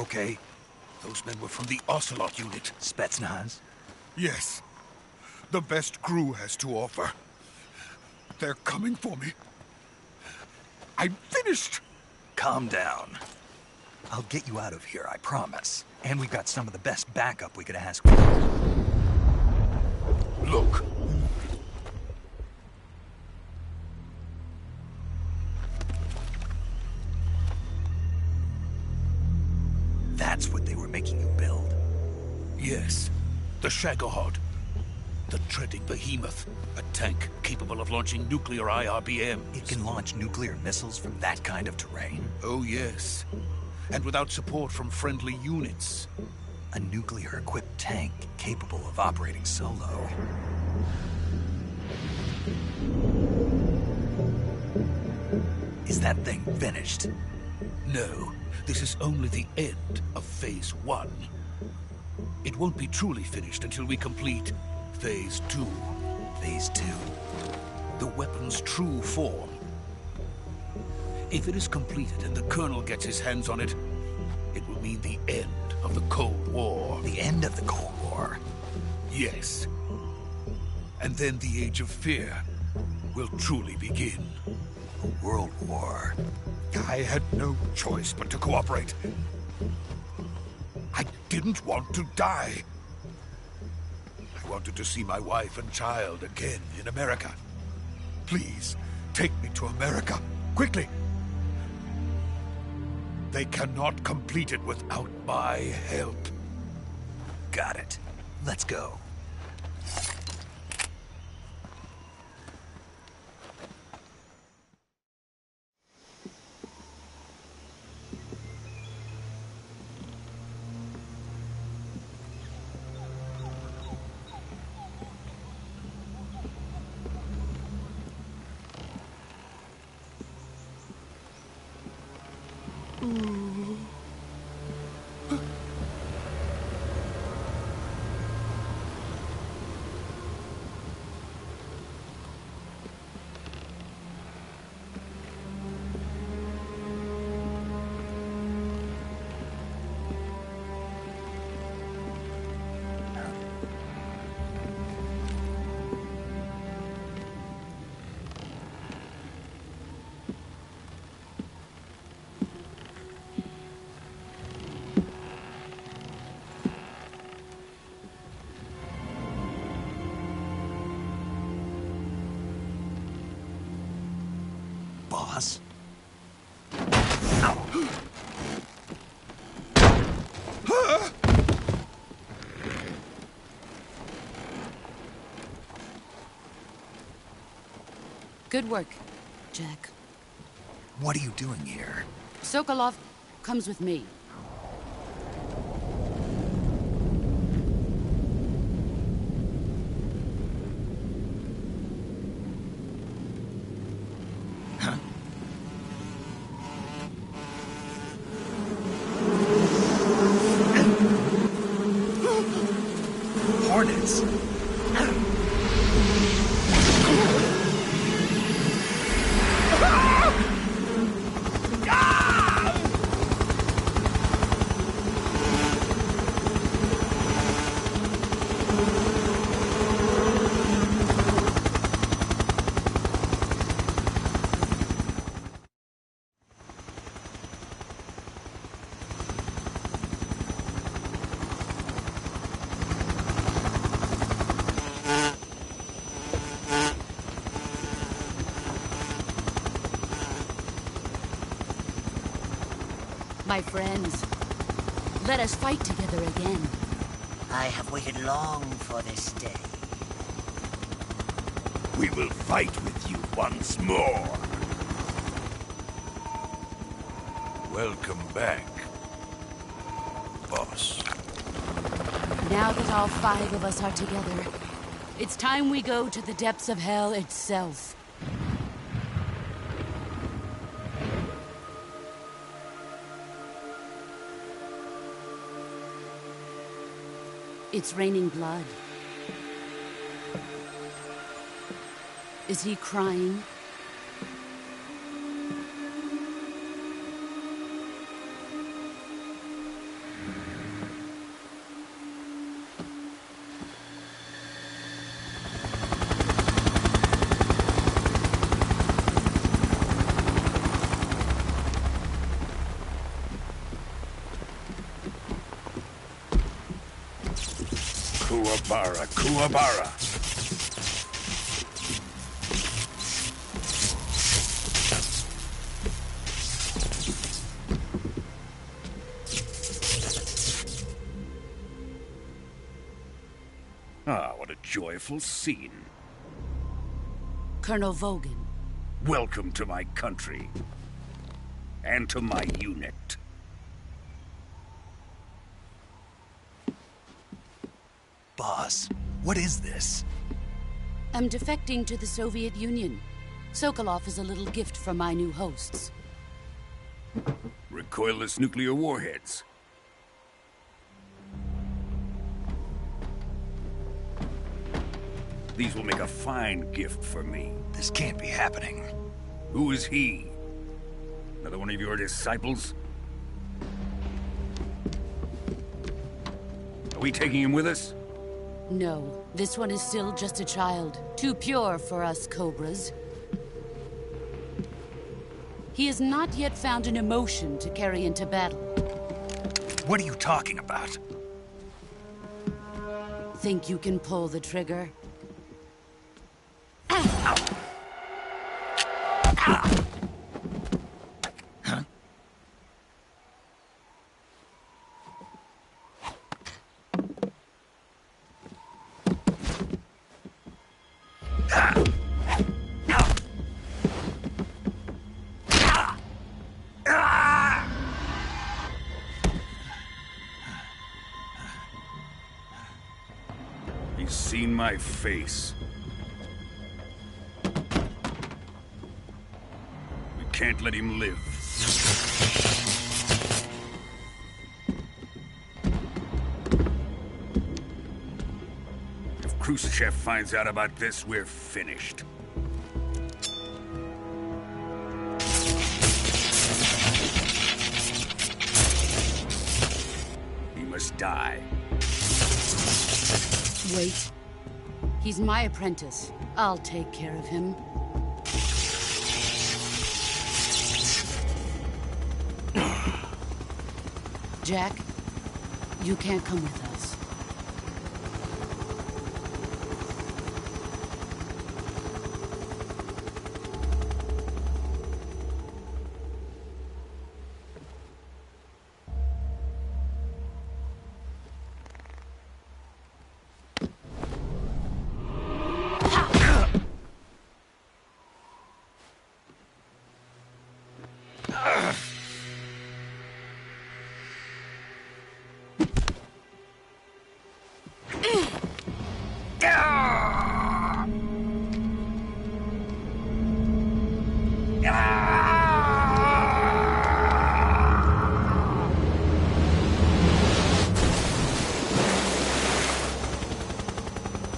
okay? Those men were from the Ocelot unit. Spetsnaz? Yes. The best crew has to offer. They're coming for me. I'm finished! Calm down. I'll get you out of here, I promise. And we've got some of the best backup we could ask for. Look. That's what they were making you build? Yes. The Shagohod. The treading behemoth. A tank capable of launching nuclear IRBMs. It can launch nuclear missiles from that kind of terrain? Oh, yes. And without support from friendly units. A nuclear-equipped tank capable of operating solo. Is that thing finished? No. This is only the end of Phase 1. It won't be truly finished until we complete Phase 2. Phase 2? The weapon's true form. If it is completed and the Colonel gets his hands on it, it will mean the end of the Cold War. The end of the Cold War? Yes. And then the Age of Fear will truly begin. A world war. I had no choice but to cooperate. I didn't want to die. I wanted to see my wife and child again in America. Please, take me to America, quickly. They cannot complete it without my help. Got it. Let's go. Boss? Good work, Jack. What are you doing here? Sokolov comes with me. Hornets? My friends, let us fight together again. I have waited long for this day. We will fight with you once more. Welcome back, boss. Now that all 5 of us are together, it's time we go to the depths of hell itself. It's raining blood. Is he crying? Kuwabara, Kuwabara. Ah, what a joyful scene. Colonel Vogan. Welcome to my country. And to my unit. Boss, what is this? I'm defecting to the Soviet Union. Sokolov is a little gift from my new hosts. Recoilless nuclear warheads. These will make a fine gift for me. This can't be happening. Who is he? Another one of your disciples? Are we taking him with us? No, this one is still just a child. Too pure for us Cobras. He has not yet found an emotion to carry into battle. What are you talking about? Think you can pull the trigger? He's seen my face. We can't let him live. If Khrushchev finds out about this, we're finished. He must die. Wait. He's my apprentice. I'll take care of him. Jack, you can't come with us.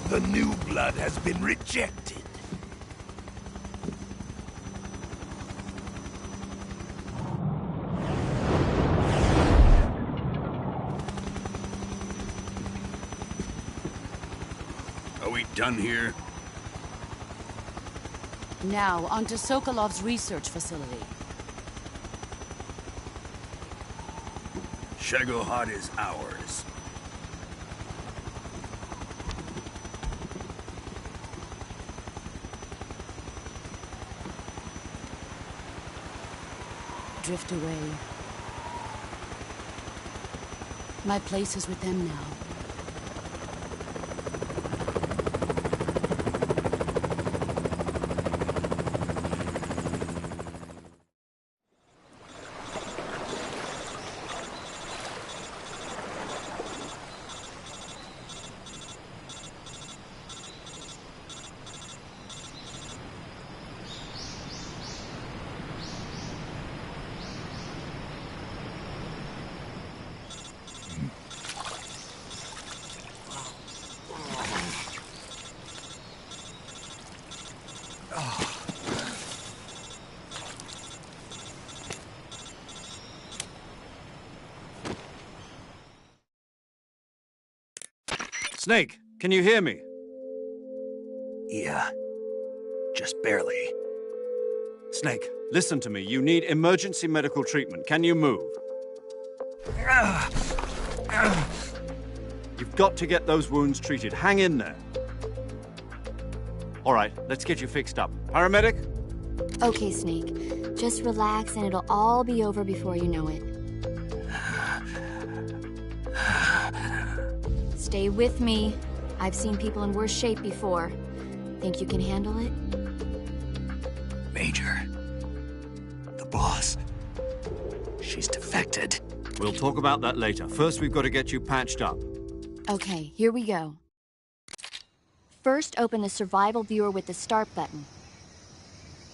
The new blood has been rejected. Are we done here? Now, onto Sokolov's research facility. Shagohod is ours. Drift away. My place is with them now. Snake, can you hear me? Yeah. Just barely. Snake, listen to me. You need emergency medical treatment. Can you move? You've got to get those wounds treated. Hang in there. All right, let's get you fixed up. Paramedic? Okay, Snake. Just relax and it'll all be over before you know it. Stay with me. I've seen people in worse shape before. Think you can handle it? Major. The boss. She's defected. We'll talk about that later. First, we've got to get you patched up. Okay, here we go. First, open the survival viewer with the start button.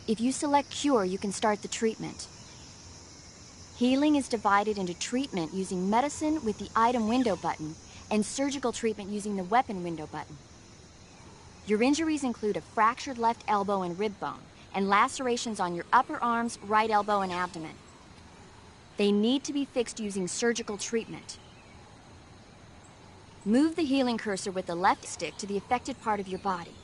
If you select cure, you can start the treatment. Healing is divided into treatment using medicine with the item window button and surgical treatment using the weapon window button. Your injuries include a fractured left elbow and rib bone and lacerations on your upper arms, right elbow, and abdomen. They need to be fixed using surgical treatment. Move the healing cursor with the left stick to the affected part of your body.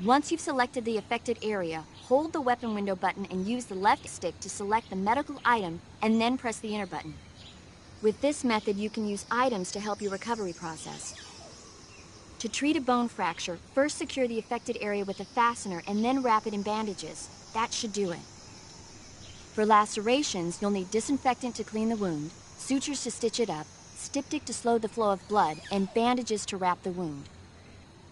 Once you've selected the affected area, hold the weapon window button and use the left stick to select the medical item and then press the enter button. With this method, you can use items to help your recovery process. To treat a bone fracture, first secure the affected area with a fastener and then wrap it in bandages. That should do it. For lacerations, you'll need disinfectant to clean the wound, sutures to stitch it up, styptic to slow the flow of blood, and bandages to wrap the wound.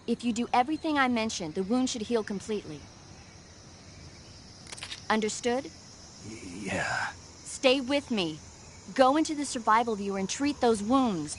If you do everything I mentioned, the wound should heal completely. Understood? Yeah. Stay with me. Go into the survival viewer and treat those wounds.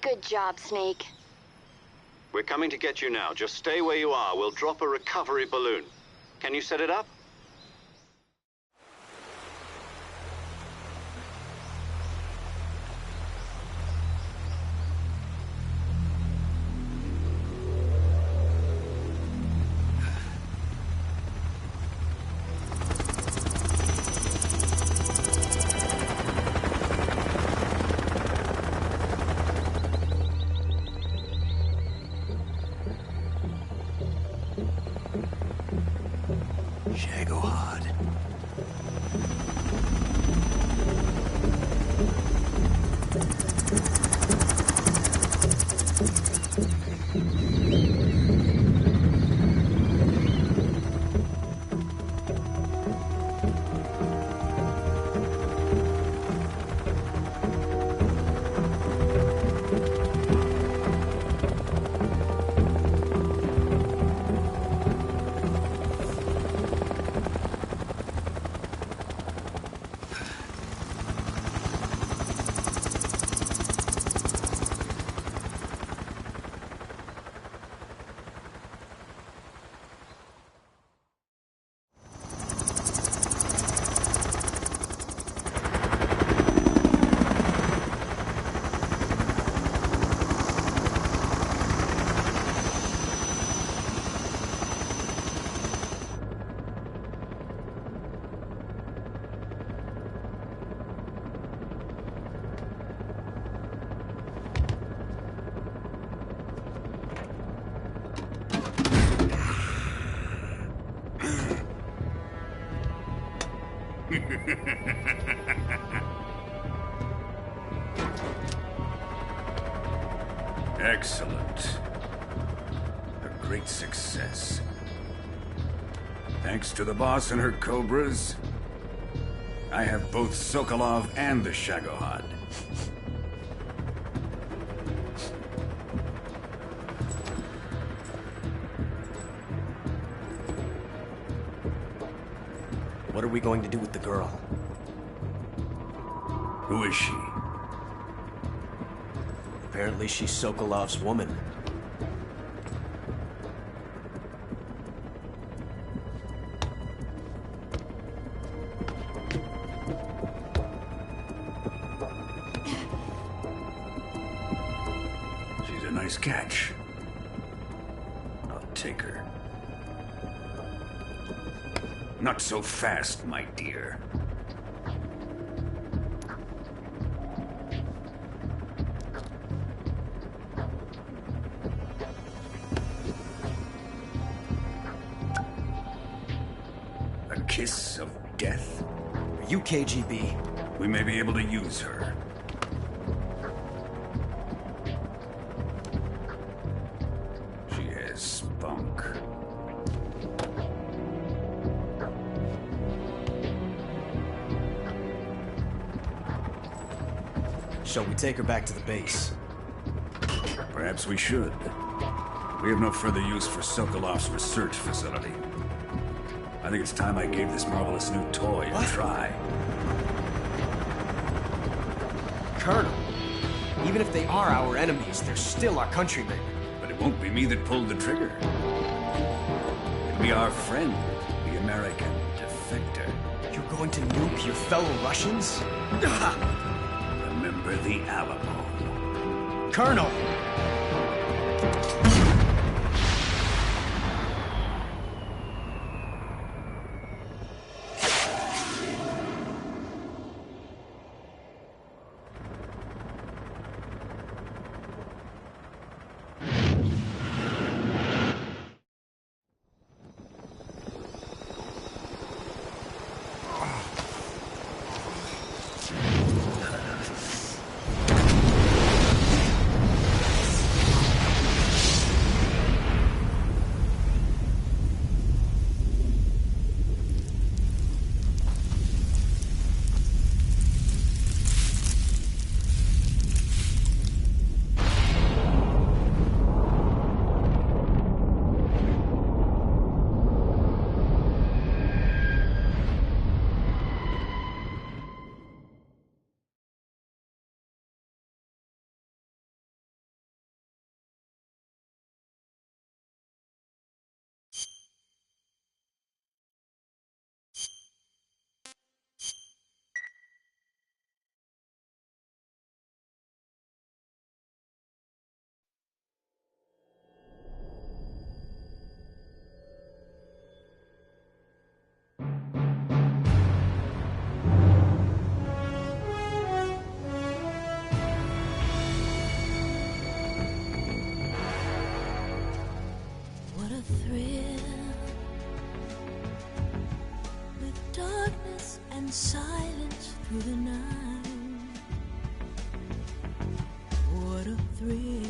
Good job, Snake. We're coming to get you now. Just stay where you are. We'll drop a recovery balloon. Can you set it up? Shagohod. Excellent. A great success. Thanks to the boss and her cobras, I have both Sokolov and the Shagohod. What are we going to do with the girl? Who is she? Apparently she's Sokolov's woman. a nice catch. I'll take her. Not so fast, my dear. A kiss of death? Are you KGB? We may be able to use her. She has spunk. Shall we take her back to the base? Perhaps we should. We have no further use for Sokolov's research facility. I think it's time I gave this marvelous new toy a try. Colonel, even if they are our enemies, they're still our countrymen. But it won't be me that pulled the trigger. It'll be our friend, the American defector. You're going to nuke your fellow Russians? Remember the Alamo. Colonel! Silence through the night. What a thrill.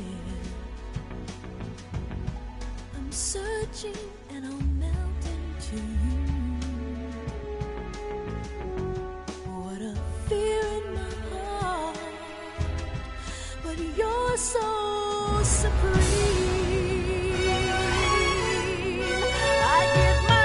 I'm searching and I'll melt into you. What a fear in my heart, but you're so supreme. I give my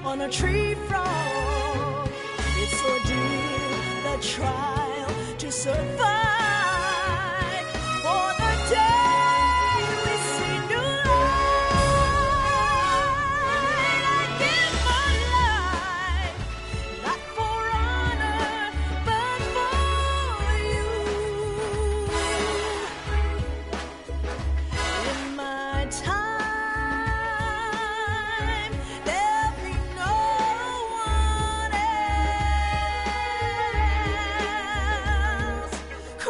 on a tree frog. It's ordeal, the trial to survive. For the day we see new light, I give my life, not for honor, but for you. In my time, cry.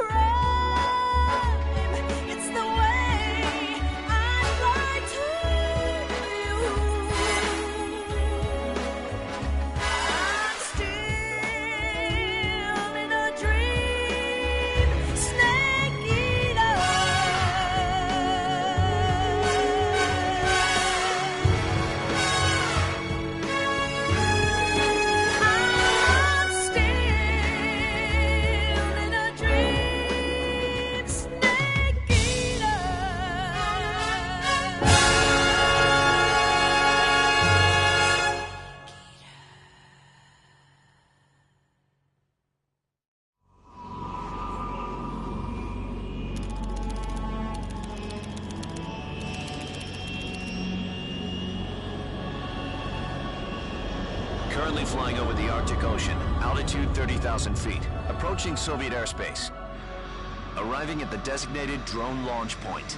Currently flying over the Arctic Ocean, altitude 30,000 feet, approaching Soviet airspace. Arriving at the designated drone launch point.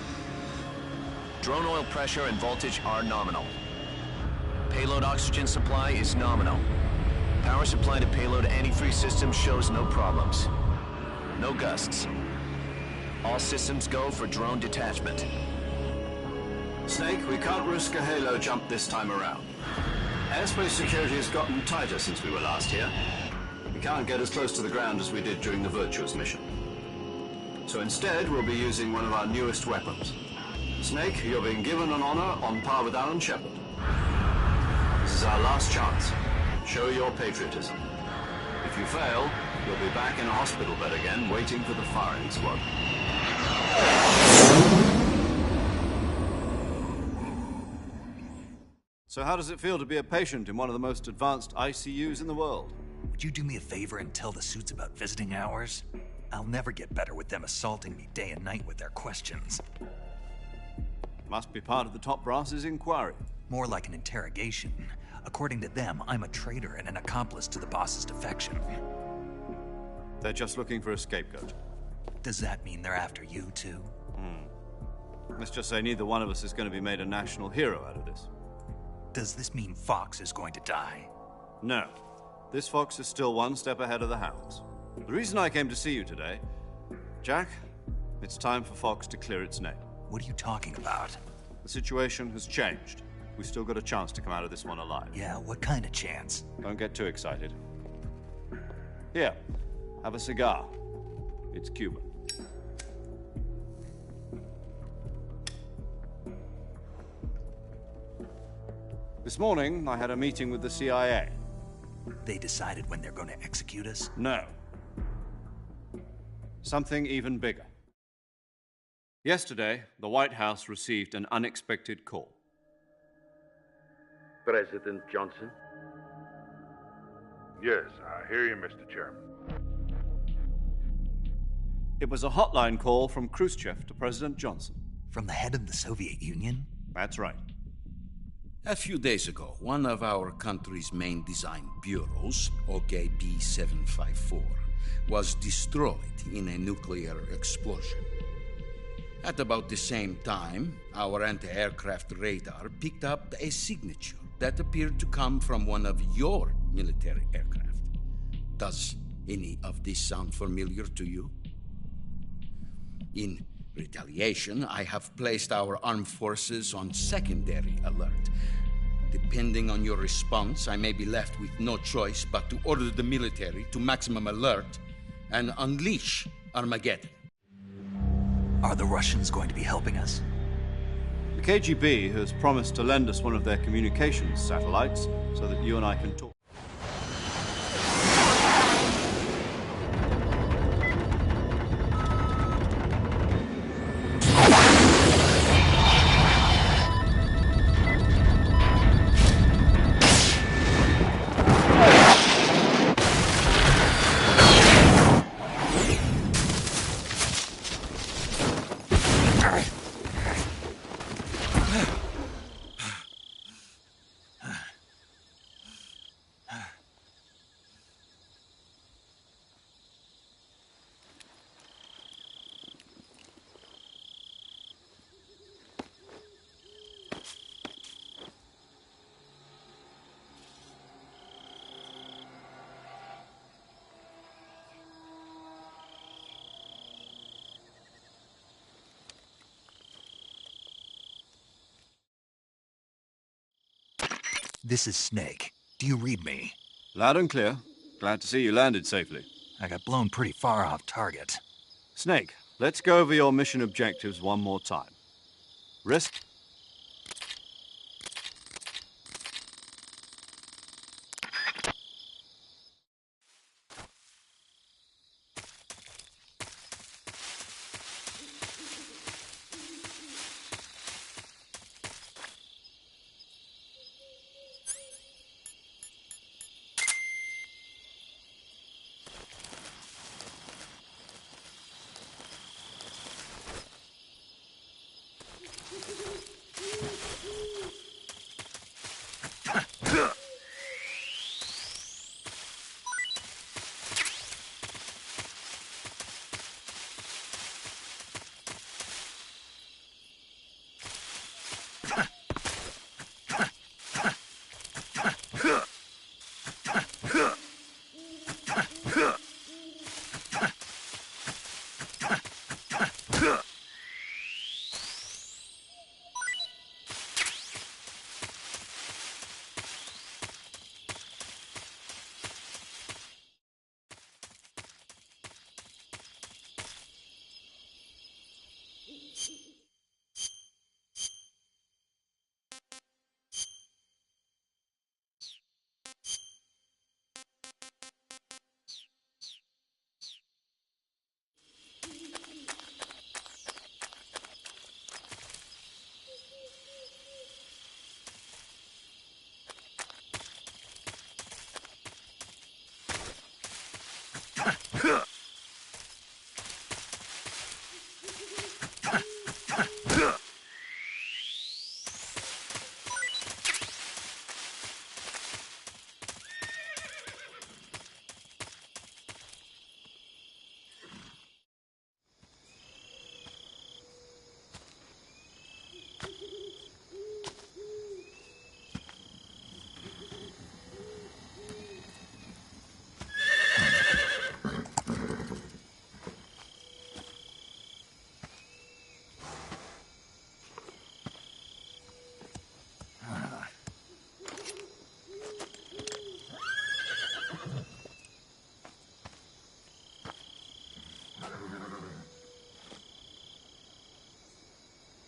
Drone oil pressure and voltage are nominal. Payload oxygen supply is nominal. Power supply to payload antifreeze system shows no problems. No gusts. All systems go for drone detachment. Snake, we can't risk a halo jump this time around. Airspace security has gotten tighter since we were last here. We can't get as close to the ground as we did during the Virtuous mission. So instead, we'll be using one of our newest weapons. Snake, you're being given an honor on par with Alan Shepard. This is our last chance. Show your patriotism. If you fail, you'll be back in a hospital bed again, waiting for the firing squad. So how does it feel to be a patient in one of the most advanced ICUs in the world? Would you do me a favor and tell the suits about visiting hours? I'll never get better with them assaulting me day and night with their questions. Must be part of the top brass's inquiry. More like an interrogation. According to them, I'm a traitor and an accomplice to the boss's defection. They're just looking for a scapegoat. Does that mean they're after you, too? Let's just say neither one of us is going to be made a national hero out of this. Does this mean Fox is going to die? No. This Fox is still one step ahead of the Hounds. The reason I came to see you today, Jack, it's time for Fox to clear its name. What are you talking about? The situation has changed. We've still got a chance to come out of this one alive. Yeah, what kind of chance? Don't get too excited. Here, have a cigar. It's Cuban. This morning, I had a meeting with the CIA. They decided when they're going to execute us? No. Something even bigger. Yesterday, the White House received an unexpected call. President Johnson? Yes, I hear you, Mr. Chairman. It was a hotline call from Khrushchev to President Johnson. From the head of the Soviet Union? That's right. A few days ago, one of our country's main design bureaus, OKB 754, was destroyed in a nuclear explosion. At about the same time, our anti-aircraft radar picked up a signature that appeared to come from one of your military aircraft. Does any of this sound familiar to you? In retaliation, I have placed our armed forces on secondary alert. Depending on your response, I may be left with no choice but to order the military to maximum alert and unleash Armageddon. Are the Russians going to be helping us? The KGB has promised to lend us one of their communications satellites so that you and I can talk. This is Snake. Do you read me? Loud and clear. Glad to see you landed safely. I got blown pretty far off target. Snake, let's go over your mission objectives one more time. Risk.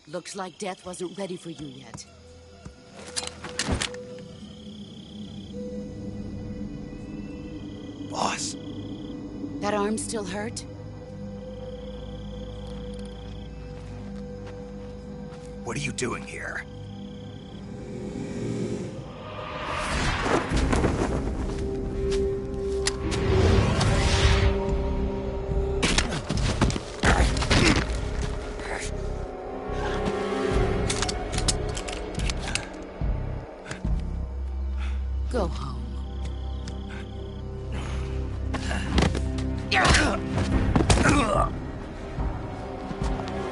Looks like death wasn't ready for you yet. Boss. That arm still hurt? What are you doing here? Go home.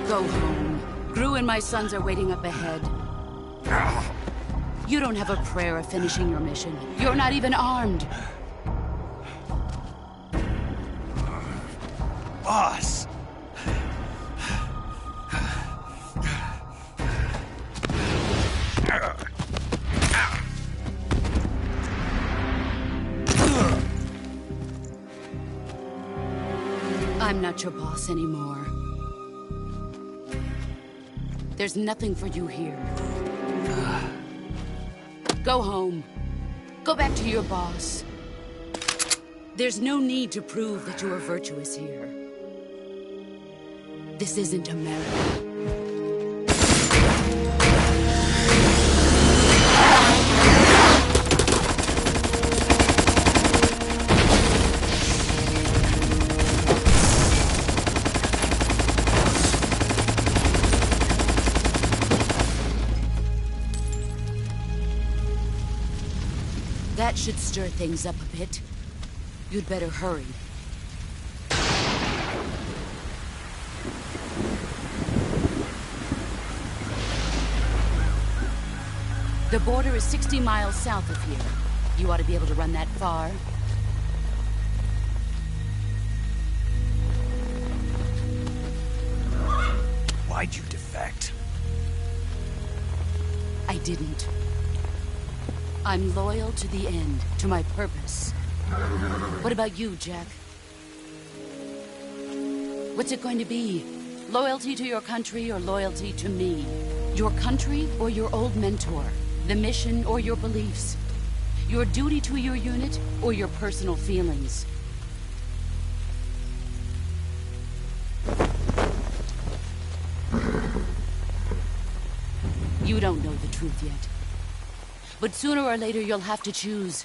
Go home. Gru and my sons are waiting up ahead. You don't have a prayer of finishing your mission. You're not even armed. Boss! I'm not your boss anymore. There's nothing for you here. Go home. Go back to your boss. There's no need to prove that you are virtuous here. This isn't America. That should stir things up a bit. You'd better hurry. The border is 60 miles south of here. You ought to be able to run that far. Why'd you defect? I didn't. I'm loyal to the end, to my purpose. What about you, Jack? What's it going to be? Loyalty to your country or loyalty to me? Your country or your old mentor? The mission or your beliefs? Your duty to your unit or your personal feelings? You don't know the truth yet. But sooner or later, you'll have to choose.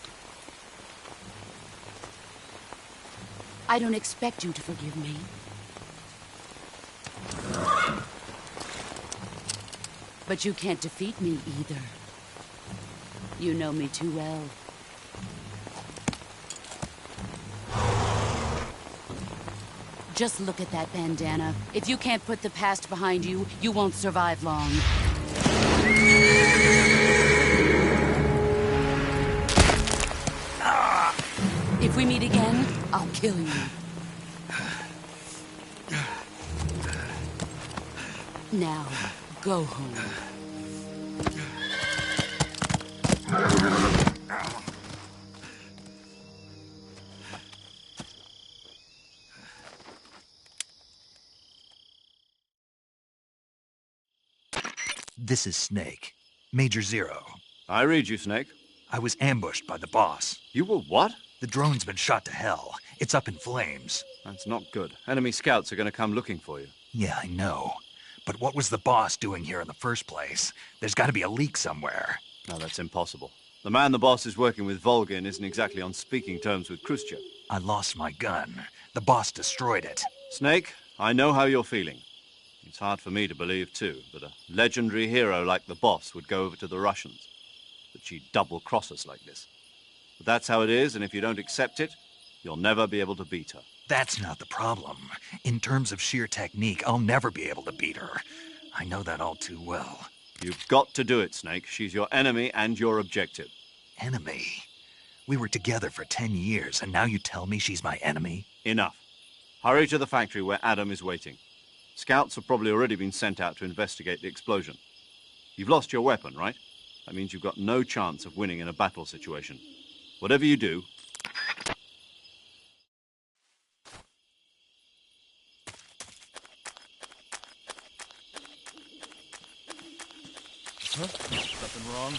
I don't expect you to forgive me. But you can't defeat me either. You know me too well. Just look at that bandana. If you can't put the past behind you, you won't survive long. If we meet again, I'll kill you. Now, go home. This is Snake. Major Zero. I read you, Snake. I was ambushed by the boss. You were what? The drone's been shot to hell. It's up in flames. That's not good. Enemy scouts are going to come looking for you. Yeah, I know. But what was the boss doing here in the first place? There's got to be a leak somewhere. No, that's impossible. The man the boss is working with, Volgin, isn't exactly on speaking terms with Khrushchev. I lost my gun. The boss destroyed it. Snake, I know how you're feeling. It's hard for me to believe, too, that a legendary hero like the boss would go over to the Russians. That she'd double-cross us like this. But that's how it is, and if you don't accept it, you'll never be able to beat her. That's not the problem. In terms of sheer technique, I'll never be able to beat her. I know that all too well. You've got to do it, Snake. She's your enemy and your objective. Enemy? We were together for 10 years, and now you tell me she's my enemy? Enough. Hurry to the factory where Adam is waiting. Scouts have probably already been sent out to investigate the explosion. You've lost your weapon, right? That means you've got no chance of winning in a battle situation. Whatever you do... Huh? Something wrong?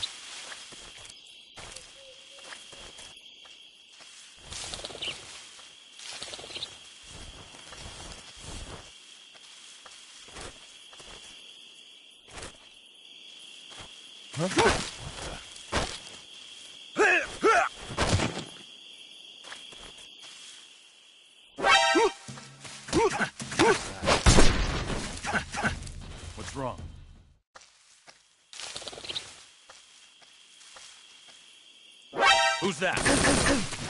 Huh? What's wrong? Who's that?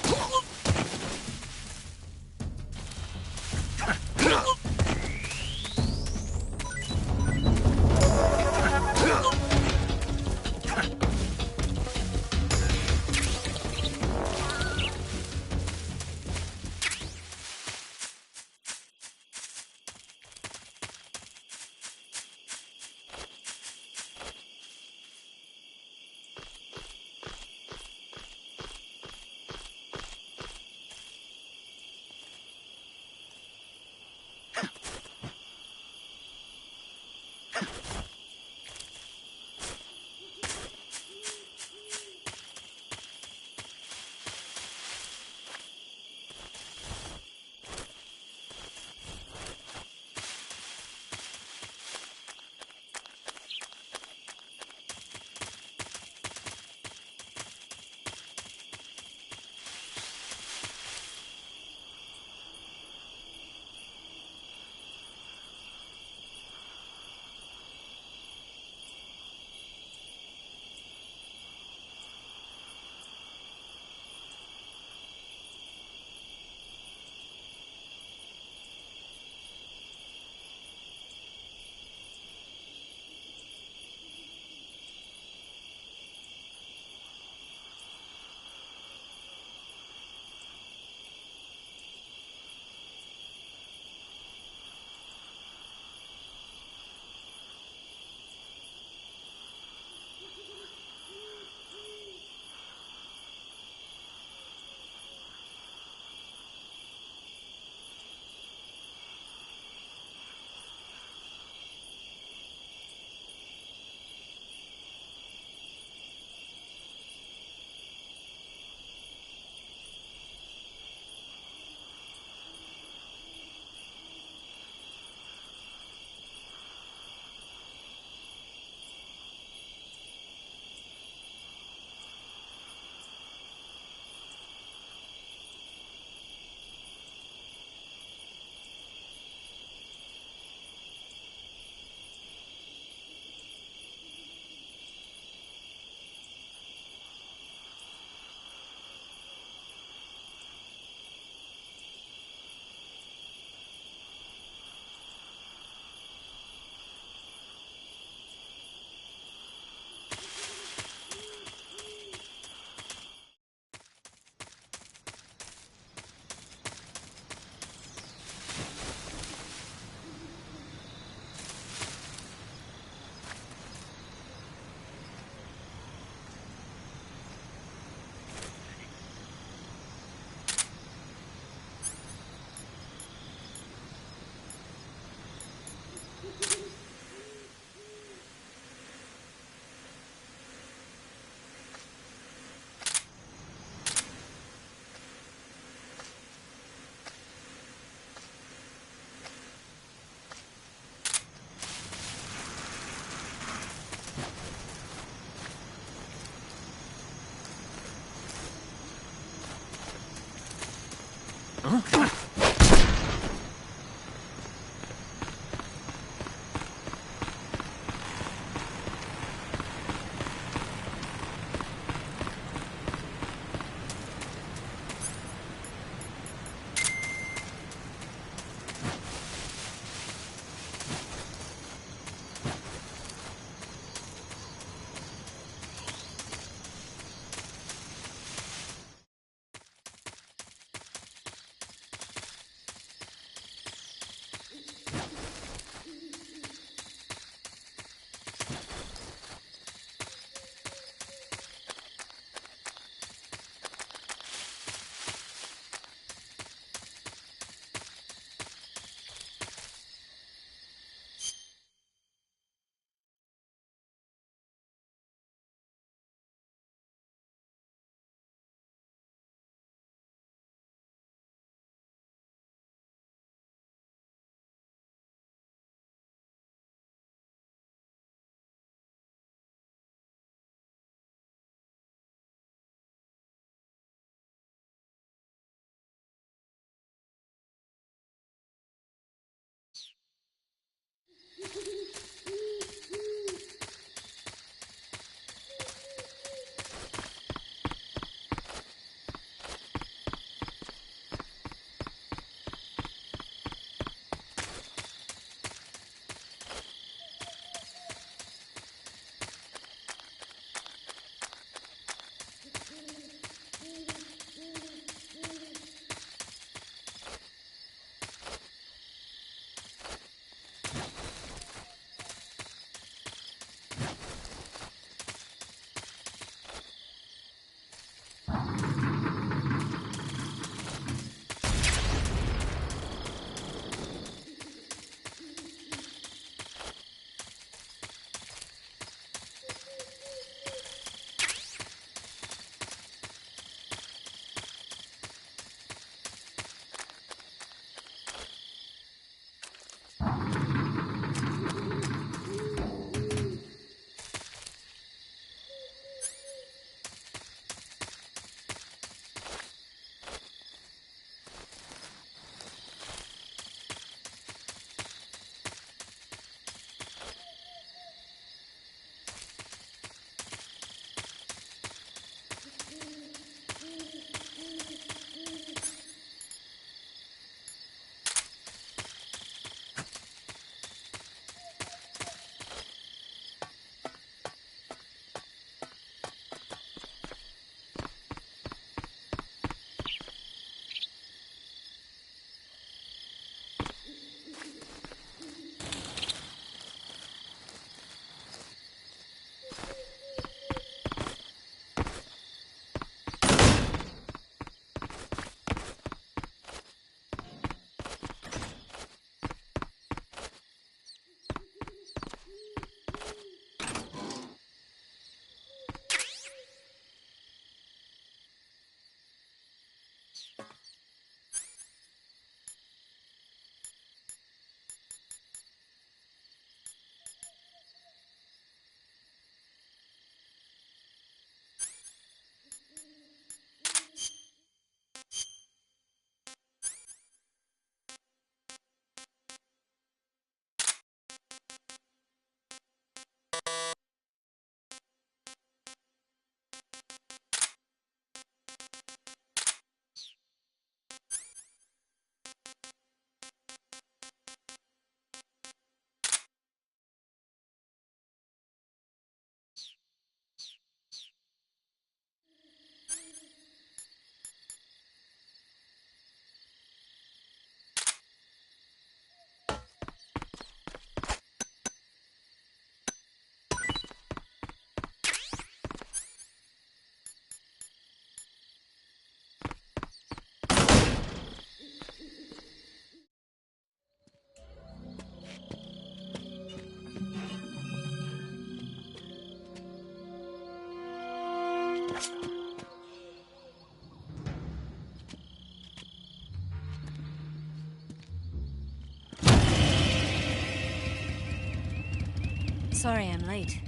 Sorry I'm late.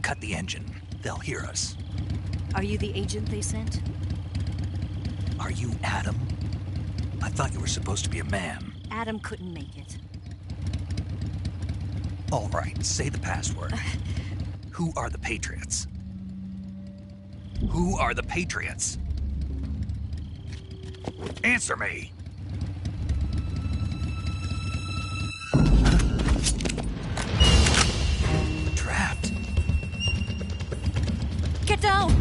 Cut the engine. They'll hear us. Are you the agent they sent? Are you Adam? I thought you were supposed to be a man. Adam couldn't make it. All right, say the password. Who are the Patriots? Who are the Patriots? Answer me! Trapped. Get down!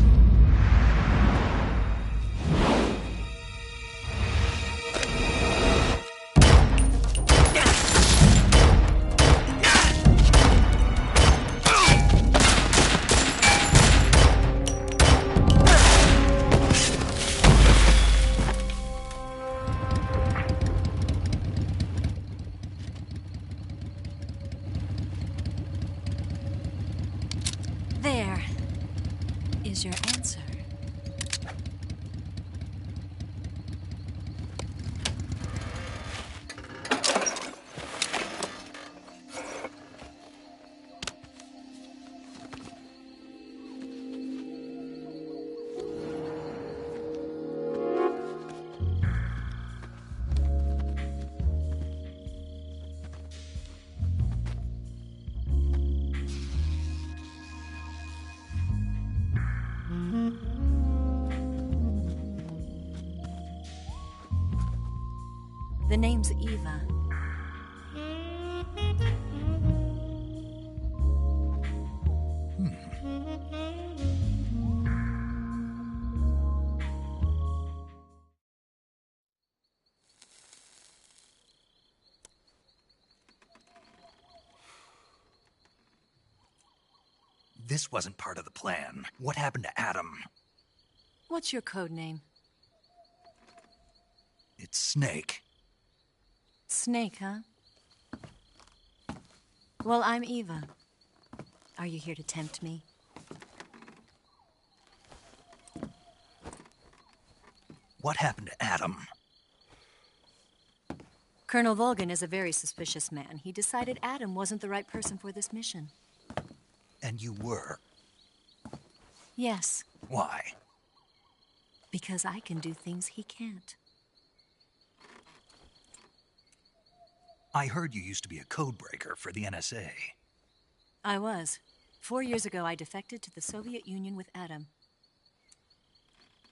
There is your answer. The name's Eva. This wasn't part of the plan. What happened to Adam? What's your code name? It's Snake. Snake, huh? Well, I'm Eva. Are you here to tempt me? What happened to Adam? Colonel Volgin is a very suspicious man. He decided Adam wasn't the right person for this mission. And you were? Yes. Why? Because I can do things he can't. I heard you used to be a codebreaker for the NSA. I was. 4 years ago, I defected to the Soviet Union with Adam.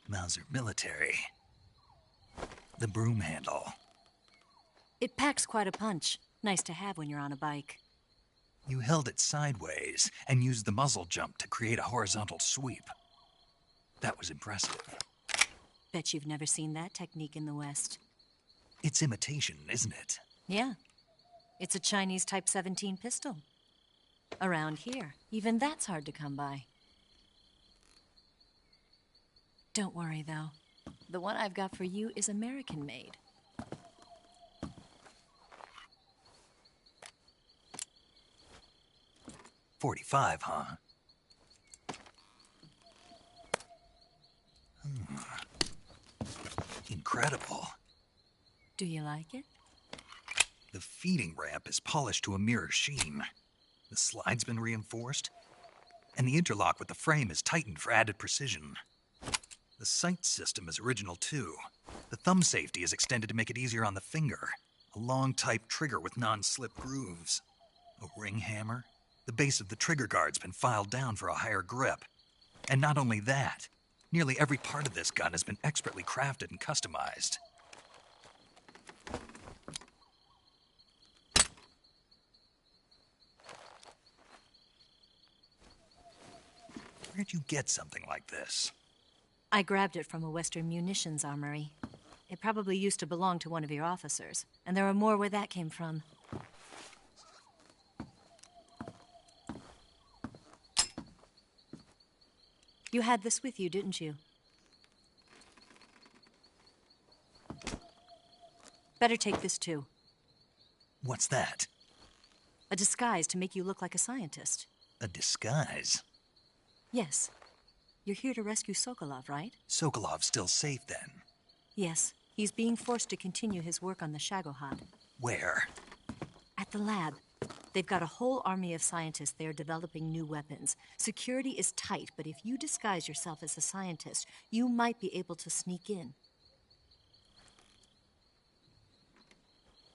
Mauser military. The broom handle. It packs quite a punch. Nice to have when you're on a bike. You held it sideways and used the muzzle jump to create a horizontal sweep. That was impressive. Bet you've never seen that technique in the West. It's imitation, isn't it? Yeah. It's a Chinese Type 17 pistol. Around here, even that's hard to come by. Don't worry, though. The one I've got for you is American-made. .45, huh? Incredible. Do you like it? The feeding ramp is polished to a mirror sheen. The slide's been reinforced, and the interlock with the frame is tightened for added precision. The sight system is original too. The thumb safety is extended to make it easier on the finger. A long type trigger with non-slip grooves. A ring hammer. The base of the trigger guard's been filed down for a higher grip. And not only that, nearly every part of this gun has been expertly crafted and customized. Where'd you get something like this? I grabbed it from a Western munitions armory. It probably used to belong to one of your officers, and there are more where that came from. You had this with you, didn't you? Better take this too. What's that? A disguise to make you look like a scientist. A disguise? Yes. You're here to rescue Sokolov, right? Sokolov's still safe then? Yes. He's being forced to continue his work on the Shagohod. Where? At the lab. They've got a whole army of scientists there developing new weapons. Security is tight, but if you disguise yourself as a scientist, you might be able to sneak in.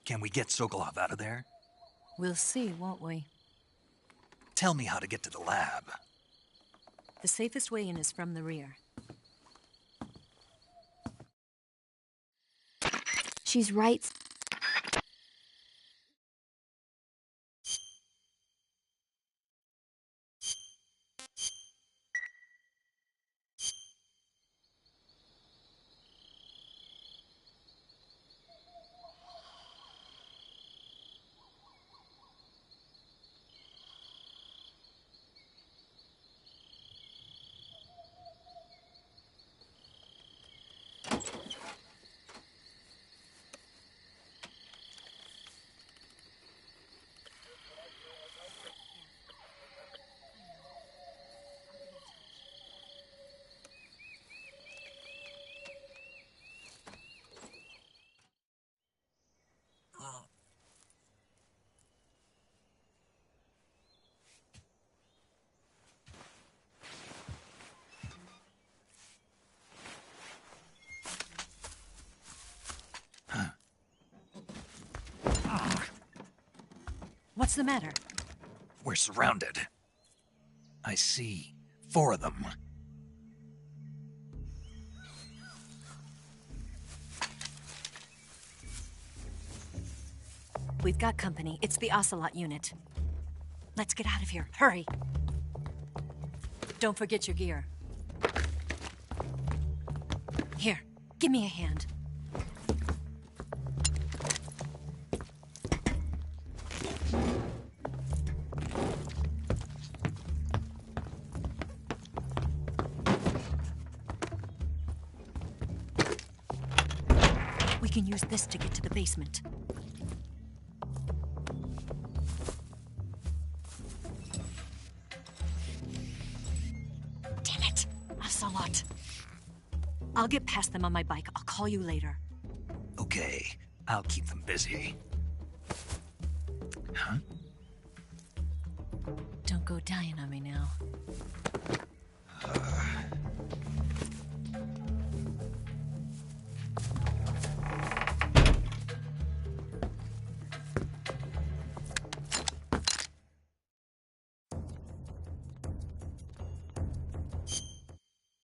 Can we get Sokolov out of there? We'll see, won't we? Tell me how to get to the lab. The safest way in is from the rear. She's right. What's the matter? We're surrounded. I see 4 of them. We've got company. It's the Ocelot unit. Let's get out of here. Hurry! Don't forget your gear. Here, give me a hand. We can use this to get to the basement. Damn it! Ocelot. I'll get past them on my bike. I'll call you later. Okay, I'll keep them busy. Huh? Don't go dying on me now.